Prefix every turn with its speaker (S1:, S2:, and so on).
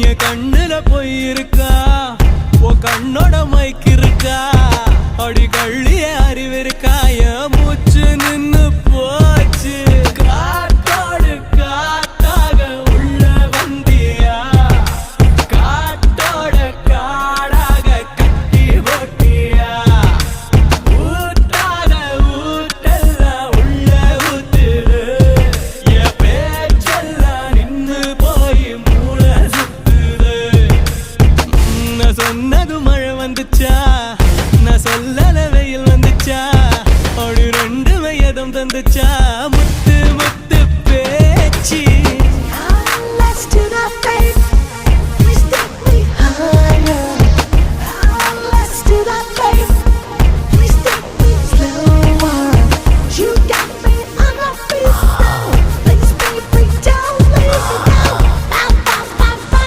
S1: என் கண்ணுல போய் இருக்கா உன் கண்ணோட மைக்கு இருக்கா அடி கள்ளிய அறிவு இருக்கா என் மூச்சு நின்னு போச்சு காத்தோடு காத்தாக உள்ள வந்தியா காத்தோட காடாக கட்டி போட்டியா ஊத்தாத ஊட்டெல்லாம் உள்ள ஊத்துது என் பேச்செல்லாம் நின்னு போய் மூளை சுத்துது நான் சொன்னது மழை வந்துச்சா